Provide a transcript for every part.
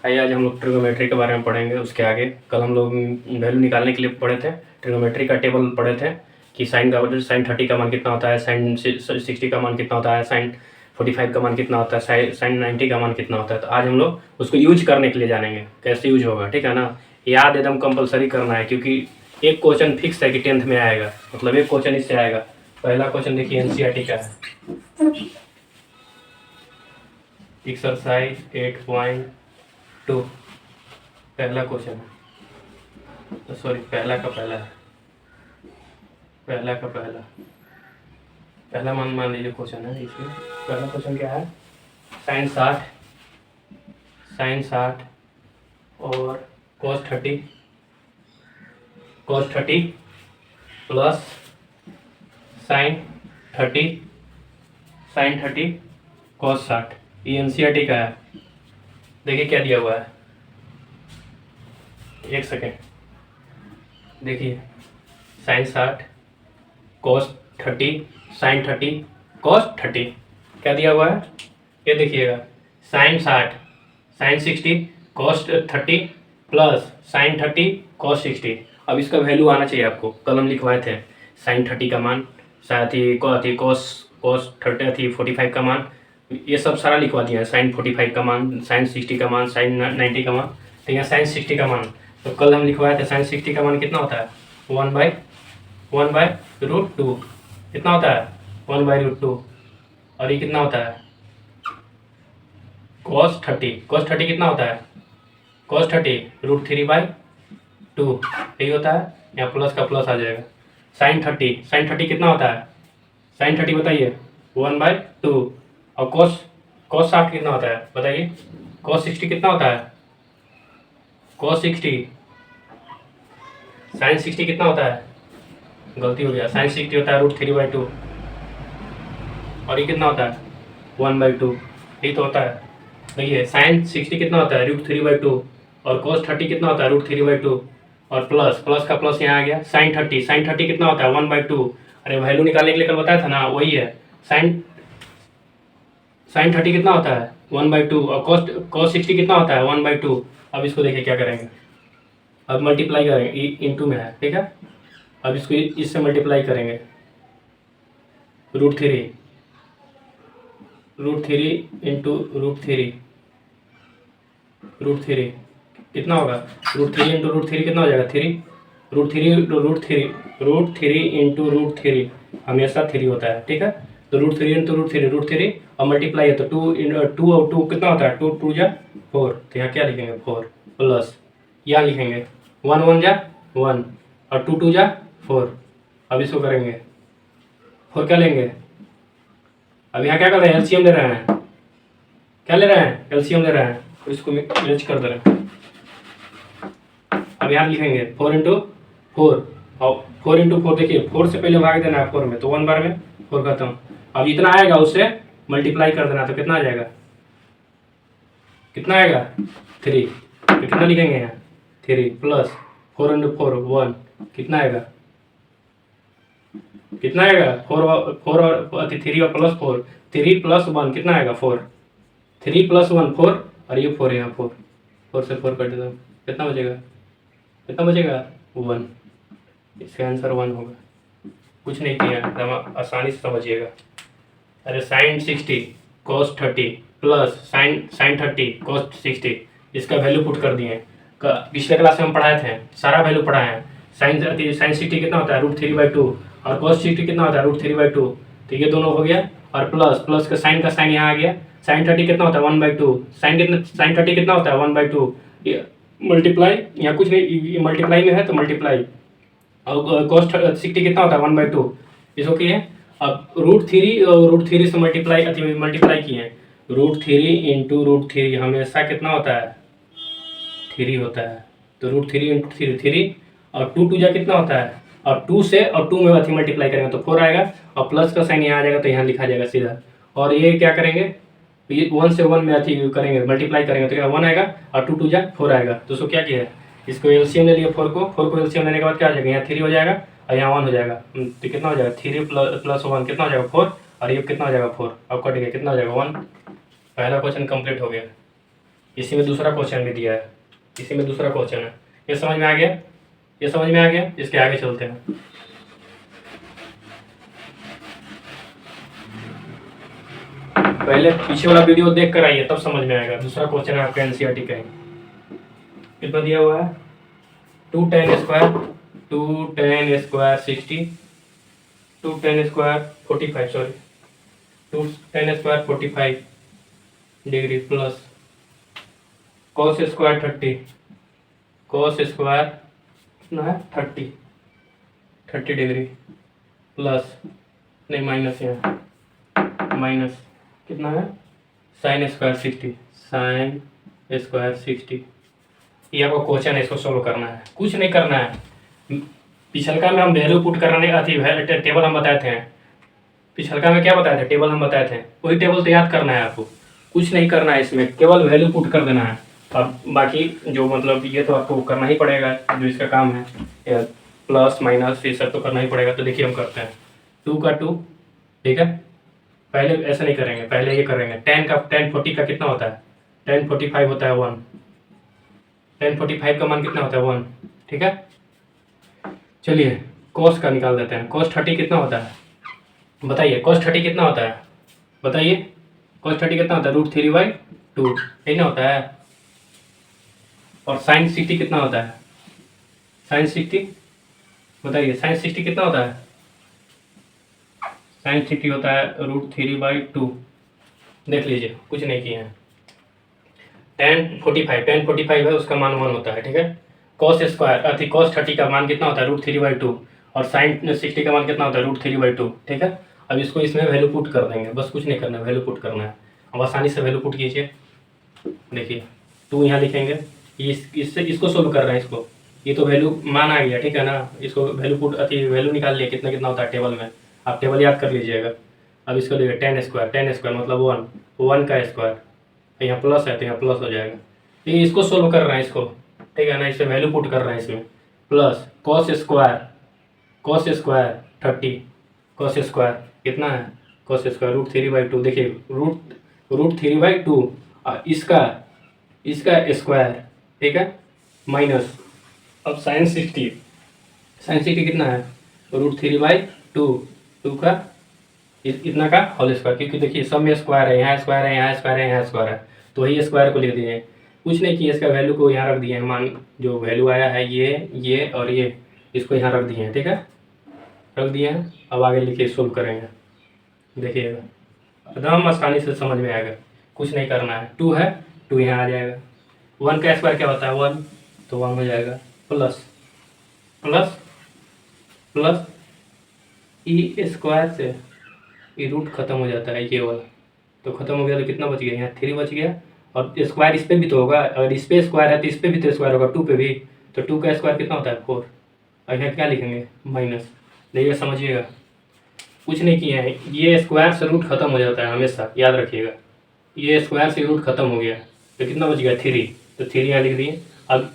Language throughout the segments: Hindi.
आइए आज हम लोग ट्रिग्नोमेट्री के बारे में पढ़ेंगे। उसके आगे कल हम लोग वैल्यू निकालने के लिए पढ़े थे, ट्रिग्नोमेट्री का टेबल पढ़े थे कि साइन 30 का मान कितना होता है, साइन 60 का मान कितना होता है, साइन 45 का मान कितना होता है, साइन 90 का मान कितना होता है। तो आज हम लोग उसको यूज करने के लिए जानेंगे, कैसे यूज होगा, ठीक है ना। याद एकदम कंपलसरी करना है, क्योंकि एक क्वेश्चन फिक्स है कि 10th में आएगा, मतलब एक क्वेश्चन इससे आएगा। पहला क्वेश्चन देखिए एनसीईआरटी का है, एक्सरसाइज 8.2 पहला क्वेश्चन है, सॉरी पहला का पहला मान लीजिए क्वेश्चन है। इसमें पहला क्वेश्चन क्या है, साइन 60 और cos 30 प्लस साइन 30 cos 60। ये एनसीईआरटी का है। देखिए क्या दिया हुआ है, एक सेकेंड देखिए, साइन 60 cos 30 साइन 30 cos 30 क्या दिया हुआ है, ये देखिएगा, sine 60 sine 60 cos 30 plus sine 30 cos 60। अब इसका वैल्यू आना चाहिए आपको, कल हम लिखवाए थे साइन 30 का मान, साथ ही cos 30 45 का मान, ये सब सारा लिखवा दिया है। साइन 45 का मान, साइन 60 का मान, साइन 90 का मान। तो यहाँ साइन 60 का मान, तो कल हम लिखवाए थे साइन 60 का मान कितना होता है, 1/√2 कितना होता है, 1/√2। और ये कितना होता है, cos 30 कितना होता है, cos 30 √3/2 यही होता है। यहाँ प्लस का प्लस आ जाएगा। साइन 30 कितना होता है, साइन 30 बताइए 1/2। और cos 60 कितना होता है बताइए, cos 60 कितना होता है, cos 60 साइन 60 कितना होता है, गलती हो गया, साइन 60 होता है √3/2। और ये कितना होता है 1/2, यही तो होता है। देखिए साइन 60 कितना होता है √3/2 और cos 30 कितना होता है √3/2 और प्लस का प्लस यहाँ आ गया। साइन 30 कितना होता है 1/2। अरे वैल्यू निकालने के लिए कल बताया था ना, वही है। साइन 30 कितना होता है 1/2 और cos 60 कितना होता है 1/2। अब इसको देखिए क्या करेंगे, अब मल्टीप्लाई करेंगे, इंटू में है, ठीक है। अब इसको इससे मल्टीप्लाई करेंगे, √3 इंटू √3 कितना होगा, √3 इंटू √3 कितना हो जाएगा 3, √3 इंटू √3 हमेशा 3 होता है, ठीक है। तो √3 इंटू √3 और मल्टीप्लाई है तो 2 और 2 कितना होता है, 2 2 जा 4। तो यहाँ क्या लिखेंगे 4 प्लस यहाँ लिखेंगे 1 1 जा 1 और 2 2 जा 4। अब इसको करेंगे 4 क्या लेंगे, अब यहाँ क्या कर रहे हैं, एलसीएम ले रहे हैं। क्या ले रहे हैं, एलसीएम ले रहे हैं। तो इसको मैच कर दे रहे हैं। अब यहाँ लिखेंगे 4 इंटू 4 और 4 इंटू 4, देखिए 4 से पहले भाग देना है 4 में, तो 1 बार में 4 खत्म। अब इतना आएगा उससे मल्टीप्लाई कर देना, तो कितना आ जाएगा, कितना आएगा 3। तो कितना लिखेंगे यहाँ 3 प्लस 4 इंटू 4 1 कितना आएगा, 4 और 3 और प्लस 4, 3 प्लस 1 कितना आएगा 4, 3 प्लस 1 4 और ये 4 यहाँ 4 से 4 कट देना, कितना बचेगा 1। इसका आंसर 1 होगा। कुछ नहीं किया, एकदम आसानी से समझिएगा। अरे sine 60 cos 30 plus sine 30 cos 60, इसका वैल्यू पुट कर दिए। पिछले क्लास में हम पढ़ाए थे, सारा वैल्यू पढ़ाए हैं। साइन 60 कितना होता है √3/2 और cos 60 कितना होता है √3/2। तो ये दोनों हो गया और प्लस का साइन यहाँ आ गया। साइन 30 कितना होता है 1/2, साइन 30 कितना होता है 1/2। ये मल्टीप्लाई, यहाँ कुछ नहीं, मल्टीप्लाई में है तो मल्टीप्लाई। और cos 60 कितना होता है 1/2, इसको किए। अब √3 और √3 से मल्टीप्लाई किए। √3 इंटू √3 हमेशा कितना होता है 3 होता है। तो √3 इंटू 3 और 2 2 जा कितना होता है, और 2 से और 2 में अथी मल्टीप्लाई करेंगे तो 4 आएगा और प्लस का साइन यहाँ आ जाएगा, तो यहाँ लिखा जाएगा सीधा। और ये क्या करेंगे, ये 1 से 1 में अथी करेंगे, मल्टीप्लाई करेंगे तो क्या 1 आएगा और 2 2 जा 4 आएगा। तो उसको क्या किया है, इसको एलसीएम ले लिया 4 को एलसीएम लेने के बाद क्या हो जाएगा, यहाँ 3 हो जाएगा और यहाँ 1 हो जाएगा। तो कितना हो जाएगा 3 प्लस 1 कितना हो जाएगा 4 और ये कितना हो जाएगा 4। अब कट गया, कितना हो जाएगा 1। पहला क्वेश्चन कंप्लीट हो गया। इसी में दूसरा क्वेश्चन भी दिया है, इसी में दूसरा क्वेश्चन है। ये समझ में आ गया, ये समझ में आ गया। इसके आगे चलते हैं। पहले पीछे वाला वीडियो देख कर आइए, तब समझ में आएगा। दूसरा क्वेश्चन है आपका एनसीईआरटी का। कितना दिया हुआ है? 2 tan square 60, 2 tan square 45, sorry 2 tan square 45 degree plus cos square 30, cos square कितना है 30 डिग्री प्लस, नहीं माइनस, यहाँ माइनस कितना है sin स्क्वायर 60, sin स्क्वायर 60। ये आपको क्वेश्चन है, इसको सोल्व करना है, कुछ नहीं करना है। पिछलका में हम वैल्यू पुट करने आती टेबल हम बताए थे। पिछलका में क्या बताए थे? टेबल हम बताए थे, वही टेबल तो याद करना है आपको, कुछ नहीं करना है इसमें, केवल वैल्यू पुट कर देना है। अब बाकी जो मतलब ये तो आपको करना ही पड़ेगा, जो इसका काम है प्लस माइनस ये सब तो करना ही पड़ेगा। तो देखिए हम करते हैं 2 का 2, ठीक है। पहले ऐसा नहीं करेंगे, पहले ये करेंगे। tan 40 का कितना होता है? tan 45 होता है 1, tan 45 का मान कितना होता है 1, ठीक है। चलिए cos का निकाल देते हैं। cos 30 कितना होता है बताइए? cos 30 कितना होता है बताइए? cos 30 कितना होता है? √3/2, यही ना होता है। और sin 60 कितना होता है? sin 60 बताइए, sin 60 कितना होता है? sin 60 होता है √3/2। देख लीजिए, कुछ नहीं किए हैं। tan 45 है, उसका मान 1 होता है, ठीक है। cos स्क्वायर cos 30 का मान कितना होता है? √3/2। और sin 60 का मान कितना होता है? √3/2, ठीक है। अब इसको इसमें वैल्यू पुट कर देंगे, बस कुछ नहीं करना है, वैल्यू पुट करना है। अब आसानी से वैल्यू पुट कीजिए। देखिए 2 यहाँ लिखेंगे, इससे इसको सोल्व कर रहे हैं इसको। ये तो वैल्यू मान आ गया, ठीक है ना। इसको वैल्यू पुट वैल्यू निकाल लिया, कितना कितना होता है टेबल में, आप टेबल याद कर लीजिएगा। अब इसको देखिए tan स्क्वायर मतलब 1 का स्क्वायर, यहाँ प्लस है तो यहाँ प्लस हो जाएगा। ये इसको सोल्व कर रहे हैं इसको, ठीक है ना। इसे वैल्यू पुट कर रहे हैं इसमें। Plus cos square 30, cos square कितना है? cos स्क्वायर √3/2, देखिए √3/2 इसका स्क्वायर, ठीक है, माइनस। अब sin 60 कितना है? √3/2, 2 का इतना का होल स्क्वायर, क्योंकि देखिए सब में स्क्वायर है, यहाँ स्क्वायर है, यहाँ स्क्वायर है, यहाँ स्क्वायर है, तो वही स्क्वायर को लिख दिए। कुछ नहीं किया, इसका वैल्यू को यहाँ रख दिए हैं। मान जो वैल्यू आया है ये और ये, इसको यहाँ रख दिए हैं, ठीक है, रख दिए हैं। अब आगे लिखिए, सोल्व करेंगे, देखिएगा एकदम आसानी से समझ में आएगा, कुछ नहीं करना है। 2 है, 2 यहाँ आ जाएगा। 1 का स्क्वायर क्या होता है? 1, तो 1 हो जाएगा। Plus plus plus E square से ये रूट खत्म हो जाता है, ये वाला तो खत्म हो गया। तो कितना बच गया? यहाँ 3 बच गया। और स्क्वायर इस पे भी तो होगा, अगर इस पे स्क्वायर है तो इस पे भी तो स्क्वायर होगा, 2 पे भी। तो 2 का स्क्वायर कितना होता है? 4। और यहाँ क्या लिखेंगे? माइनस। देखिए समझिएगा, कुछ नहीं किए हैं। ये स्क्वायर से रूट खत्म हो जाता है हमेशा, याद रखिएगा। ये स्क्वायर से रूट खत्म हो गया तो कितना बच गया? 3। तो 3 यहाँ लिख दिए। अब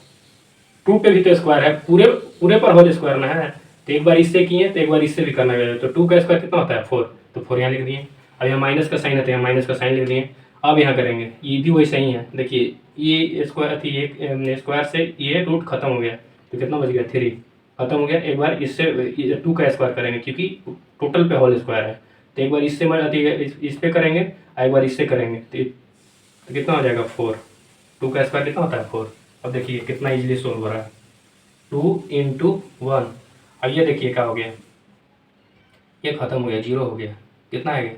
2 पे भी तो स्क्वायर है, पूरे पर होल स्क्वायर ना है, तो एक बार इससे किए तो एक बार इससे भी करना है। तो 2 का स्क्वायर कितना होता है? 4, तो 4 यहाँ लिख दिए। अब यहाँ माइनस का साइन है तो यहाँ माइनस का साइन लिख दिए। अब यहाँ करेंगे, ये भी वही सही है। देखिए ये स्क्वायर थी, एक स्क्वायर से ये रूट खत्म हो गया तो कितना बच गया? 3 खत्म हो गया। एक बार इससे 2 का स्क्वायर करेंगे, क्योंकि टोटल पे होल स्क्वायर है, तो एक बार इससे इस पे करेंगे और एक बार इससे करेंगे तो कितना हो जाएगा? 4। 2 का स्क्वायर कितना होता है? 4। अब देखिए कितना इजीली सोल्व हो रहा है, 2 × 1। अब ये देखिए क्या हो गया, ये खत्म हो गया, 0 हो गया। कितना आ गया?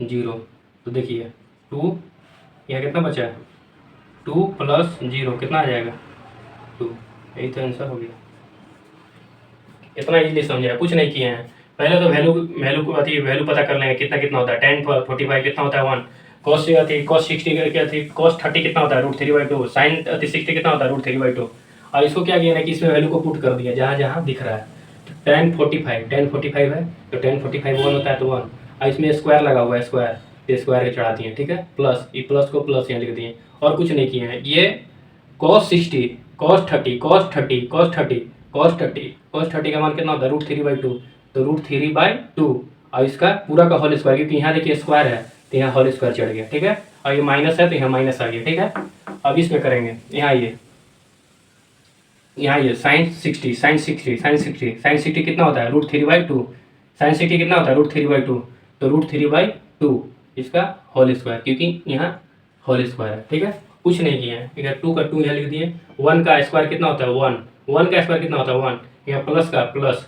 0। तो देखिए 2, यहाँ कितना बचा है? 2 + 0 कितना आ जाएगा? 2। यही तो आंसर हो गया। इतना इजीली समझा, कुछ नहीं किए हैं। पहले तो वैल्यू पता कर लेंगे, कितना कितना होता है। tan 45 कितना होता है? 1। cos 60 cos 30 कितना होता है? √3/2। sin 60 कितना होता है? √3/2। और इसको क्या किया ना कि इसमें वैल्यू को पुट कर दिया जहाँ जहाँ दिख रहा है। tan 45 है तो tan 45 1 होता है तो 1। और इसमें स्क्वायर लगा हुआ है, स्क्वायर के चढ़ा दिए, ठीक है। प्लस ये प्लस को प्लस यहाँ लिख दिए, और कुछ नहीं किए हैं। ये cos 60 cos 30 का मान कितना होता है? √3/2, तो √3/2। और इसका पूरा का होल स्क्वायर, क्योंकि यहाँ देखिए स्क्वायर है तो यहाँ होल स्क्वायर चढ़ गया, ठीक है। और ये माइनस है तो यहाँ माइनस आ गया, ठीक है। अब इसमें करेंगे, यहाँ ये साइन 60 कितना होता है √3/2, साइन 60 कितना होता है √3/2, तो √3/2 इसका होल स्क्वायर, क्योंकि यहाँ होल स्क्वायर है, ठीक है। कुछ नहीं किया है, इधर 2 का 2 यहाँ लिख दिए। 1 का स्क्वायर कितना होता है 1, 1 का स्क्वायर कितना होता है 1, यहाँ प्लस का प्लस।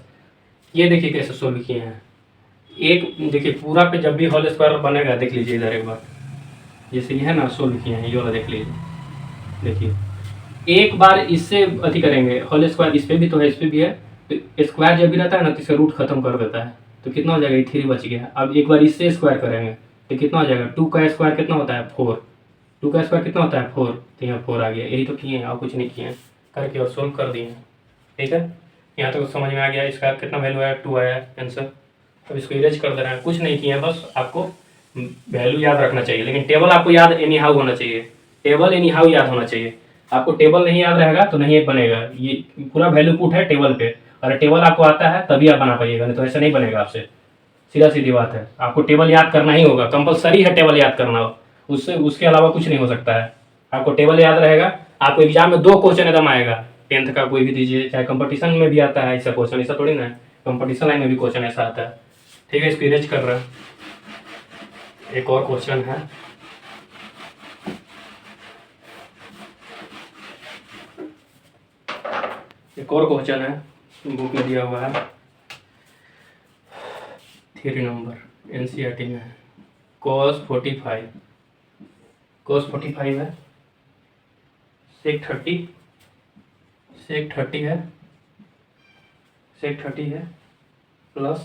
ये देखिए कैसे सोल्व किए हैं। एक देखिए पूरा पे जब भी होल स्क्वायर बनेगा, देख लीजिए इधर एक बार, जैसे ये है ना सोल्व किए हैं, ये वाला देख लीजिए, देखिए एक बार इससे अति करेंगे होल स्क्वायर, इस पे भी तो है इस पे भी है, तो स्क्वायर जब भी रहता है ना तो इसका रूट खत्म कर देता है, तो कितना हो जाएगा ये 3 बच गया। अब एक बार इससे स्क्वायर करेंगे तो कितना हो जाएगा, 2 का स्क्वायर कितना होता है 4, 2 का स्क्वायर कितना होता है 4, तो यहाँ 4 आ गया। यही तो किए हैं और कुछ नहीं किए हैं, करके और सोल्व कर दिए हैं, ठीक है। यहाँ तक समझ में आ गया, इसका कितना वैल्यू आया 2 आया आंसर। अब इसको इरेज कर दे रहे हैं, कुछ नहीं किए हैं, बस आपको वैल्यू याद रखना चाहिए, लेकिन टेबल आपको याद एनी हाउ होना चाहिए, टेबल एनी हाउ याद होना चाहिए। आपको टेबल नहीं याद रहेगा तो नहीं बनेगा, ये पूरा वैल्यू पुट है टेबल पे, और टेबल आपको आता है तभी आप बना पाइएगा, नहीं तो ऐसा नहीं बनेगा आपसे, सीधा सीधी बात है। आपको टेबल याद करना ही होगा, कंपलसरी है टेबल याद करना, उससे उसके अलावा कुछ नहीं हो सकता है। आपको टेबल याद रहेगा, आपको एग्जाम में 2 क्वेश्चन एकदम आएगा, 10th का कोई भी दीजिए, चाहे कंपटीशन में भी आता है ऐसा क्वेश्चन, ऐसा थोड़ी ना है, कंपटीशन लाइन में भी क्वेश्चन ऐसा आता है, ठीक है। इसको इरेज कर रहा है, एक और क्वेश्चन है, एक और क्वेश्चन है बुक में दिया हुआ है, 3 नंबर एनसीईआरटी में है, cos 45 है, sec 30 है, sec 30 है प्लस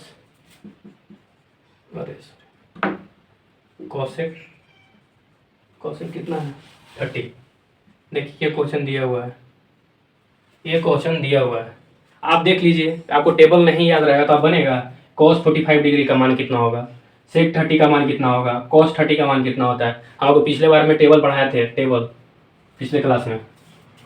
cosec कितना है 30। देखिए क्वेश्चन दिया हुआ है, ये क्वेश्चन दिया हुआ है, आप देख लीजिए, आपको टेबल नहीं याद रहेगा तो आप बनेगा cos 45 डिग्री का मान कितना होगा, sec 30 का मान कितना होगा, cos 30 का मान कितना होता है। आपको पिछले बार में टेबल पढ़ाए थे, टेबल पिछले क्लास में, तो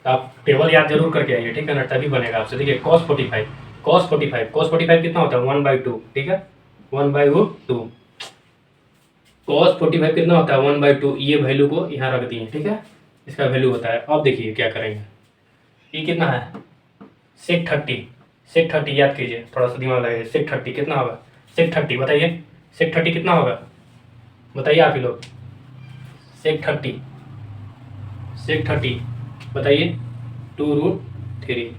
आप टेबल याद जरूर करके आइए, ठीक है ना, तभी बनेगा आपसे। देखिए cos 45 कितना होता है 1/2, ठीक है, 1/2, cos 45 कितना होता है 1/2, ये वैल्यू को यहाँ रख दिए, ठीक है, इसका वैल्यू होता है। अब देखिए क्या करेंगे, ये कितना है sec 30 याद कीजिए, थोड़ा सा दिमाग लगाइए, sec 30 कितना होगा, sec 30 बताइए, sec 30 कितना होगा, बताइए आप ही लोग, sec 30 बताइए 2√3।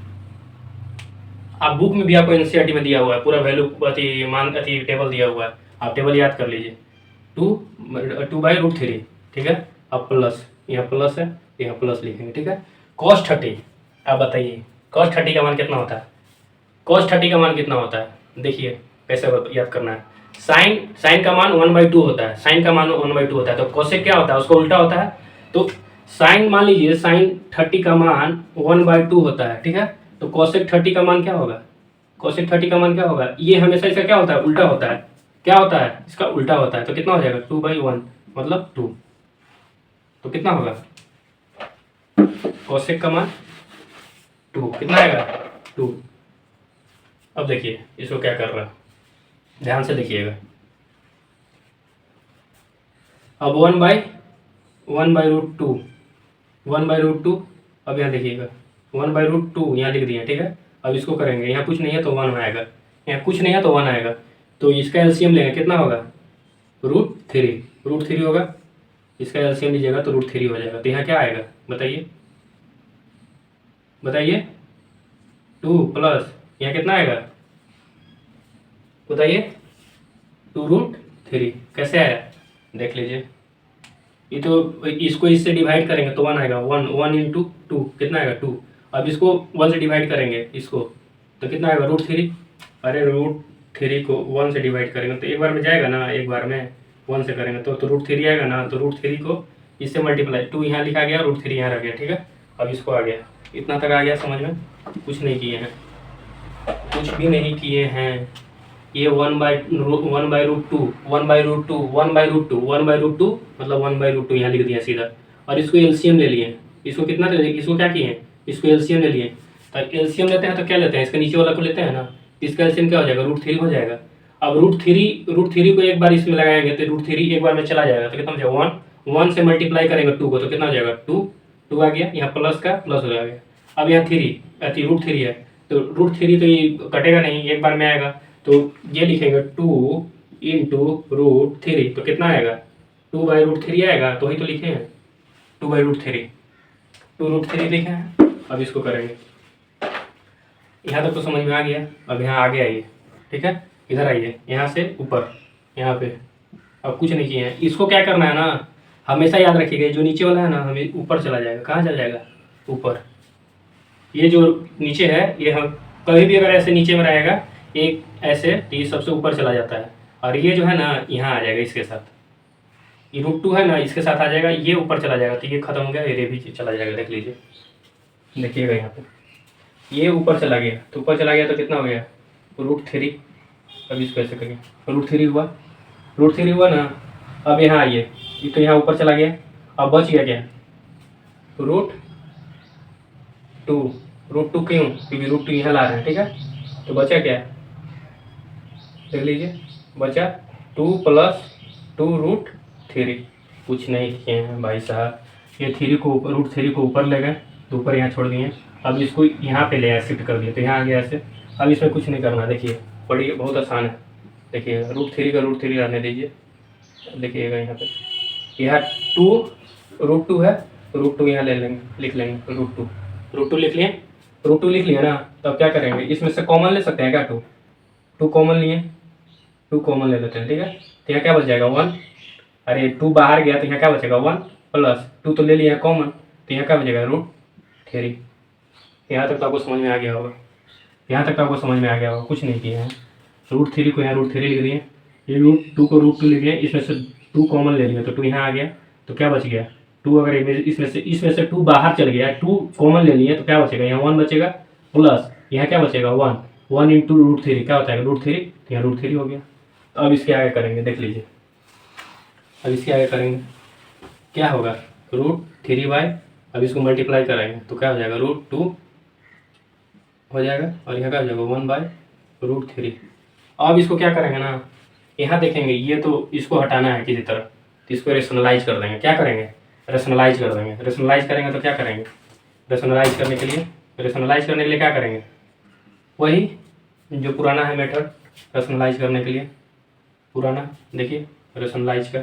आप बुक में भी आपको एनसीईआरटी में दिया हुआ है, पूरा वैल्यू मान टेबल दिया हुआ है, आप टेबल याद कर लीजिए, 2/√3, ठीक है। अब प्लस, यहाँ प्लस है, यहाँ प्लस लिखेंगे, ठीक है। cos 30, आप बताइए cos 30 का मान कितना होता है, cos 30 का मान कितना होता है, देखिए कैसे याद करना है। साइन का मान 1/2 होता है, साइन का मान 1/2 होता है, तो कोसेक क्या होता है, उसको उल्टा होता है। तो साइन मान लीजिए साइन 30 का मान 1/2 होता है, ठीक है, तो कोसेक 30 का मान क्या होगा, कोसेक 30 का मान क्या होगा, ये हमेशा इसका क्या होता है उल्टा होता है, क्या होता है इसका उल्टा होता है, तो कितना हो जाएगा 2/1 मतलब 2, तो कितना होगा कोसेक का मान 2 कितना आएगा 2। अब देखिए इसको क्या कर रहा है, ध्यान से देखिएगा, अब 1/√2, अब यहाँ देखिएगा 1/√2 यहाँ लिख दिया, ठीक है। अब इसको करेंगे, यहाँ कुछ नहीं है तो 1 आएगा, यहाँ कुछ नहीं है तो 1 आएगा, तो इसका एलसीएम लेंगे, कितना होगा √3 होगा, इसका एलसीएम लीजिएगा तो √3 हो जाएगा, तो यहाँ क्या आएगा बताइए 2 प्लस यहाँ कितना आएगा बताइए 2√3, कैसे आया देख लीजिए, ये तो इसको इससे डिवाइड करेंगे तो 1 आएगा, 1 × 2 कितना आएगा 2। अब इसको 1 से डिवाइड करेंगे इसको तो कितना आएगा √3, अरे √3 को 1 से डिवाइड करेंगे तो एक बार में जाएगा ना, एक बार में 1 से करेंगे तो √3 आएगा ना, तो √3 को इससे मल्टीप्लाई, 2 यहाँ लिखा गया, √3 यहाँ रह गया, ठीक है। अब इसको आ गया, इतना तक आ गया समझ में, कुछ नहीं किए हैं, कुछ भी नहीं किए हैं। ये 1/√2 मतलब 1/√2 यहाँ लिख दिया सीधा, और इसको एलसीएम ले लिए, इसको कितना ले लिए, इसको क्या किए, इसको एलसीएम ले लिए, तो एलसीएम लेते हैं तो क्या लेते हैं, इसके नीचे वाला को लेते हैं ना, इसका एलसीएम क्या हो जाएगा √3 हो जाएगा। अब √3 को एक बार इसमें लगाएंगे तो √3 एक बार में चला जाएगा, तो कितना हो जाएगा 1 से मल्टीप्लाई करेंगे 2 को तो कितना हो जाएगा 2 2 आ गया, यहाँ प्लस का प्लस हो जाएगा। अब यहाँ 3 √3 है, तो √3 तो ये कटेगा नहीं, एक बार में आएगा, तो ये लिखेंगे 2 इंटू √3, तो कितना आएगा 2/√3 आएगा, तो वही तो लिखे हैं 2/√3, 2√3 लिखे हैं। अब इसको करेंगे, यहाँ तक तो समझ में आ गया। अब यहाँ आगे आइए, ठीक है, इधर आइए, यहाँ से ऊपर, यहाँ पे अब कुछ नहीं किए हैं। इसको क्या करना है ना, हमेशा याद रखिएगा, जो नीचे वाला है ना हमें ऊपर चला जाएगा। कहाँ चला जाएगा, ऊपर। ये जो नीचे है ये हम कभी भी अगर ऐसे नीचे में रहेगा एक ऐसे, तो ये सबसे ऊपर चला जाता है, और ये जो है ना यहाँ आ जाएगा इसके साथ, ये √2 है ना इसके साथ आ जाएगा, ये ऊपर चला जाएगा, तो ये खत्म हो गया, ये भी चला जाएगा। देख लीजिए, देखिएगा यहाँ पे ये ऊपर चला गया, तो ऊपर चला गया तो कितना हो गया √3। अब इसको ऐसे करिए, √3 हुआ, √3 हुआ ना। अब यहाँ आइए, ये तो यहाँ ऊपर चला गया, अब बच गया क्या √2, √2 क्यों, क्योंकि √2 यहाँ ला रहे हैं, ठीक है। तो बचा क्या, देख लीजिए, बचा 2 + 2√3। कुछ नहीं किए हैं भाई साहब, ये √3 को ऊपर ले गए, तो ऊपर यहाँ छोड़ दिए। अब इसको यहाँ पे ले आए, शिफ्ट कर दिए, तो यहाँ आ गया ऐसे। अब इसमें कुछ नहीं करना, देखिए पढ़िए, बहुत आसान है। देखिए √3 का √3 रहने दीजिए, देखिएगा यहाँ पे, यहाँ 2 √2 है, √2 यहाँ ले लेंगे, लिख लेंगे √2 लिख लिए, √2 लिख लिया ना। तो अब क्या करेंगे, इसमें से कॉमन ले सकते हैं क्या, 2 कॉमन लिए, 2 कॉमन ले लेते हैं, ठीक है। तो यहाँ क्या बच जाएगा 1, अरे 2 बाहर गया तो यहाँ क्या बचेगा 1 + 2 तो ले लिया कॉमन, तो यहाँ क्या बचेगा √3। यहाँ तक तो आपको समझ में आ गया होगा, यहाँ तक तो आपको समझ में आ गया होगा, कुछ नहीं किया है। √3 को यहाँ √3 लिख दिए, ये √2 को √2 लिख दिए, इसमें से 2 कॉमन ले लिए, तो 2 यहाँ आ गया, तो क्या बच गया 2। अगर इसमें से 2 बाहर चल गया, 2 कॉमन ले लिए, तो क्या बचेगा, यहाँ 1 बचेगा, प्लस यहाँ क्या बचेगा 1 इंटू √3 क्या होता है √3, तो यहाँ √3 हो गया। तो अब इसके आगे करेंगे, देख लीजिए, अब इसके आगे करेंगे क्या होगा √3/, अब इसको मल्टीप्लाई कराएंगे तो क्या हो जाएगा √2 हो जाएगा, और यहाँ क्या हो जाएगा 1/√3। अब इसको क्या करेंगे ना, यहाँ देखेंगे, ये तो इसको हटाना है किसी तरह, तो इसको रेशनलाइज कर देंगे। क्या करेंगे, रेशनलाइज कर देंगे। रेशनलाइज करेंगे तो क्या करेंगे, रेशनलाइज करने के लिए क्या करेंगे, वही जो पुराना है मेथड रेशनलाइज करने के लिए, पुराना। देखिए रेशनलाइज का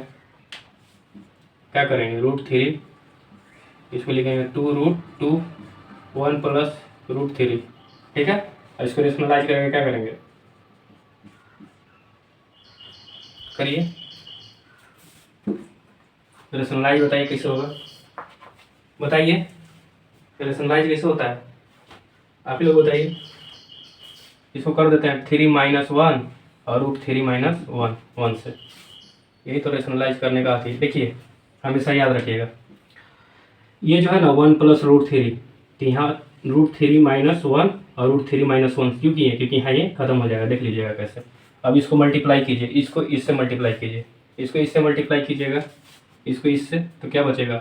क्या करेंगे, √3 इसको लिखेंगे 2√2 1 + √3, ठीक है। और इसको रेशनलाइज करेंगे, क्या करेंगे, करिए रेशनलाइज, बताइए कैसे होगा, बताइए रेशनलाइज कैसे होता है, आप ही लोग बताइए। इसको कर देते हैं 3 - 1 और √3 - 1 से, यही तो रेशनलाइज करने का आती है। देखिए हमेशा याद रखिएगा, ये जो है ना 1 + √3, तो यहाँ √3 - 1 और √3 - 1 क्यों किए, क्योंकि यहाँ ये खत्म हो जाएगा। देख लीजिएगा कैसे। अब इसको मल्टीप्लाई कीजिए, इसको इससे मल्टीप्लाई कीजिए, इसको इससे मल्टीप्लाई कीजिएगा, इसको इससे, तो क्या बचेगा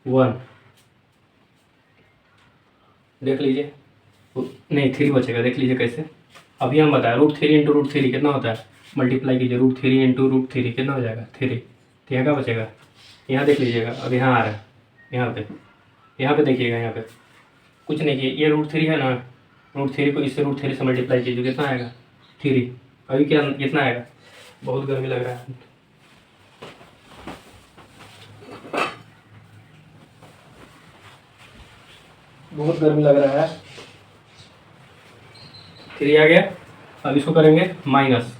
1, देख लीजिए, नहीं 3 बचेगा, देख लीजिए कैसे। अभी हम बताएं √3 इंटू √3 कितना होता है, मल्टीप्लाई कीजिए, √3 इंटू √3 कितना हो जाएगा 3, तो यहाँ क्या बचेगा, यहाँ देख लीजिएगा। अब यहाँ आ रहा है, यहाँ पे देखिएगा, यहाँ पे कुछ नहीं किए, ये √3 है ना, √3 को इससे √3 से मल्टीप्लाई कीजिए, कितना आएगा 3। अभी क्या कितना आएगा, बहुत गर्मी लग रहा है, बहुत गर्मी लग रहा है, 3 आ गया। अब इसको करेंगे माइनस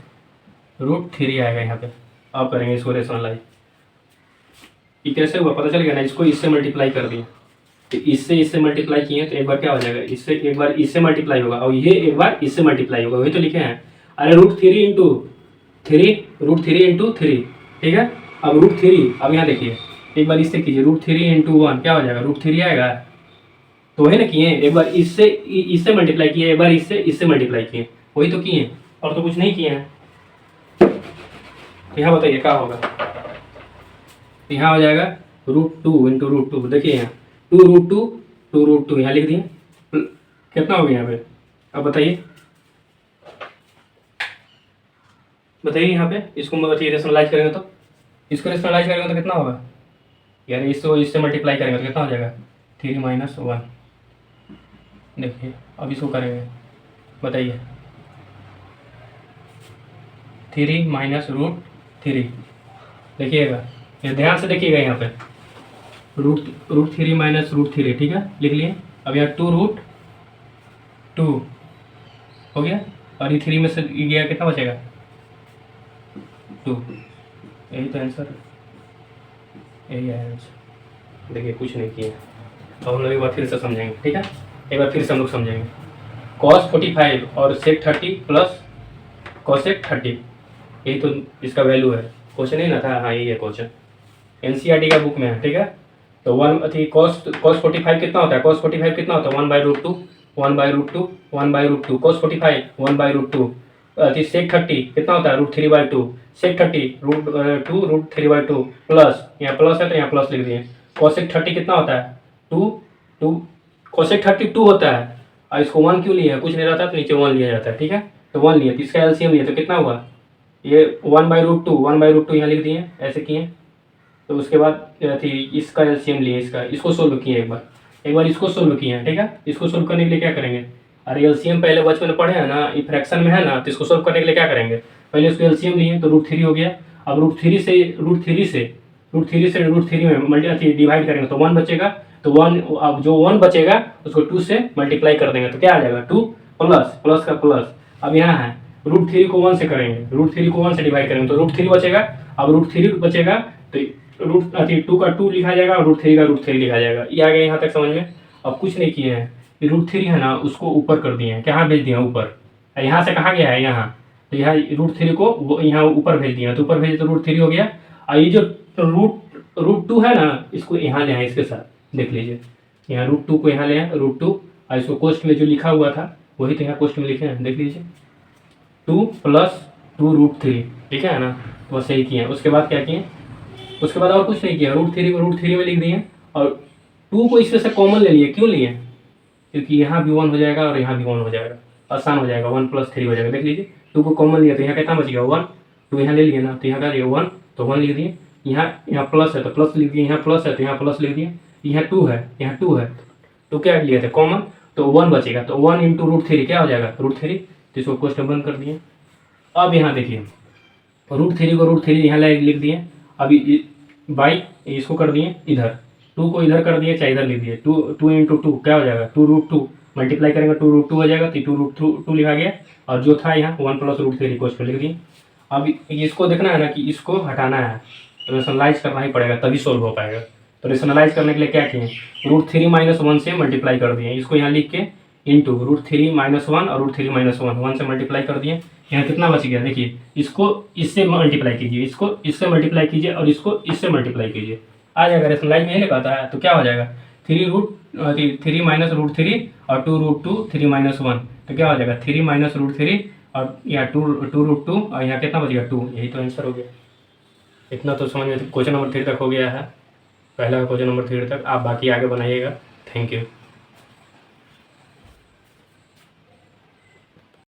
√3 आएगा यहाँ पे। अब करेंगे इसको रेशनलाइज, ये कैसे हुआ पता चल गया ना, इसको इससे मल्टीप्लाई कर दिए, तो इससे मल्टीप्लाई किए, तो एक बार क्या हो जाएगा, इससे एक बार इससे मल्टीप्लाई होगा, और ये एक बार इससे मल्टीप्लाई होगा, वही तो लिखे हैं। अरे √3 इंटू 3, √3 इंटू 3, ठीक है। अब √3, अब यहाँ देखिए, एक बार इससे कीजिए, √3 इंटू 1 क्या हो जाएगा, √3 आएगा, तो वही ना किए, एक बार इससे मल्टीप्लाई किए, एक बार इससे मल्टीप्लाई किए, वही तो किए, और तो कुछ नहीं किए हैं। यहाँ बताइए क्या होगा, यहाँ हो जाएगा √2 इंटू √2, देखिए यहाँ 2√2 यहाँ लिख दिए, कितना हो गया यहाँ पे, अब बताइए यहाँ पे, इसको बताइए रेशनलाइज करेंगे तो, इसको रेशनलाइज करेंगे तो कितना होगा यार, इसको इससे मल्टीप्लाई करेंगे तो कितना हो जाएगा 3 माइनस 1। देखिए अब इसको करेंगे, बताइए 3 माइनस रूट 3। देखिएगा, ये ध्यान से देखिएगा, यहाँ पे रूट 3 माइनस रूट 3, ठीक है, लिख लिए। अब यहाँ 2 रूट 2 हो गया, और ये 3 में से गया, कितना बचेगा 2। यही तो आंसर है, यही है आंसर। देखिए कुछ नहीं किया। अब हम लोग एक बार फिर से समझेंगे, ठीक है, एक बार फिर से हम लोग समझेंगे। cos 45 और sec 30 प्लस cosec 30, यही तो इसका वैल्यू है। क्वेश्चन ही ना था, हाँ यही है क्वेश्चन, एनसीईआरटी का बुक में है, ठीक है। तो cos 45 कितना होता है, cos 45 कितना होता है 1/√2, 1/√2, 1/√2, cos 45 1/√2। sec 30 कितना होता है √3/2, sec 30 √2 √3/2 प्लस, यहाँ प्लस है तो यहाँ प्लस लिख दिए। cosec 30 कितना होता है 2 cosec 30 2 होता है, और इसको 1 क्यों लिया है, कुछ नहीं रहता तो नीचे 1 लिया जाता है, ठीक है। तो 1 लिया, तो इसका एलसीएम लिया तो कितना हुआ, ये 1/√2 यहाँ लिख दिए, ऐसे किए। तो उसके बाद इसका एलसीएम लिए, इसको सोल्व किए, एक बार इसको सोल्व किए हैं, ठीक है। इसको सोल्व करने के लिए क्या करेंगे, अरे एलसीएम पहले बचपन में पढ़े हैं ना, ये फ्रैक्शन में है ना, तो इसको सोल्व करने के लिए क्या करेंगे, पहले इसको एलसीएम लिए तो √3 हो गया। अब √3 से √3 में डिवाइड करेंगे तो 1 बचेगा, तो 1, अब जो 1 बचेगा उसको 2 से मल्टीप्लाई कर देंगे तो क्या आ जाएगा 2 प्लस का प्लस। अब यहाँ है √3 को 1 से करेंगे, √3 को 1 से डिवाइड करेंगे तो √3 बचेगा। अब √3 बचेगा तो 2 का 2 लिखा जाएगा और √3 का √3 लिखा जाएगा। ये आ गया यहाँ तक समझ में। अब कुछ नहीं किए हैं, √3 है ना, उसको ऊपर कर दिए हैं, कहाँ भेज दिए हैं ऊपर, यहाँ से कहाँ गया है यहाँ, तो यहाँ √3 को यहाँ ऊपर भेज दिया, तो ऊपर भेजे तो √3 हो गया। और ये जो √2 है ना, इसको यहाँ ले आए, इसके साथ देख लीजिए, यहाँ √2 को यहाँ ले आए, √2, और इसको कोष्ट में जो लिखा हुआ था वही तो यहाँ कोष्ट में लिखे हैं, देख लीजिए 2 + 2 √3, ठीक है ना, तो बस यही किए। उसके बाद क्या किए, उसके बाद और कुछ नहीं किया, √3 को √3 में लिख दिए, और 2 को इसमें से कॉमन ले लिए, क्यों लिए, क्योंकि यहाँ भी 1 हो जाएगा और यहाँ भी 1 हो जाएगा, आसान हो जाएगा, 1 + 3 हो जाएगा। देख लीजिए 2 को कॉमन लिया तो यहाँ कितना बच गया 1, 2 यहाँ ले लिए ना, तो यहाँ क्या लिया 1, तो 1 लिख दिए। यहाँ प्लस है तो प्लस लिख दिए, यहाँ प्लस है तो यहाँ प्लस लिख दिए, यहाँ 2 है तो क्या लिए थे कॉमन, तो 1 बचेगा, तो 1 × √3 क्या हो जाएगा √3, तो इसको क्वेश्चन बंद कर दिए। अब यहाँ देखिए √3 को √3 यहाँ लिख दिए, अभी बाई इसको कर दिए इधर, 2 को इधर कर दिए, चाहे इधर लिख दिए, 2 × 2 क्या हो जाएगा 2 √2, मल्टीप्लाई करेंगे 2 √2 हो जाएगा, तो 2 √2 लिखा गया, और जो था यहाँ 1 + √3 क्वेश्चन लिख दिए। अब इसको देखना है ना कि इसको हटाना है, रेशनलाइज करना ही पड़ेगा तभी सोल्व हो पाएगा। तो रेशनलाइज करने के लिए क्या किए, √3 - 1 से मल्टीप्लाई कर दिए, इसको यहाँ लिख के इंटू √3 - 1 और √3 - 1 से मल्टीप्लाई कर दिए। यहाँ कितना बच गया, देखिए इसको इससे मल्टीप्लाई कीजिए, इसको इससे मल्टीप्लाई कीजिए और इसको इससे मल्टीप्लाई कीजिए, आ जाएगा। रेशनलाइज में यही लिखा है, तो क्या हो जाएगा 3 √3 और 2 √2 3 - 1, तो क्या हो जाएगा 3 - √3 और यहाँ 2 √2 और यहाँ कितना बचेगा 2, यही तो आंसर हो गया। इतना तो समझ में क्वेश्चन नंबर 3 तक हो गया है, पहला क्वेश्चन नंबर 3 तक। आप बाकी आगे बनाइएगा। Thank you.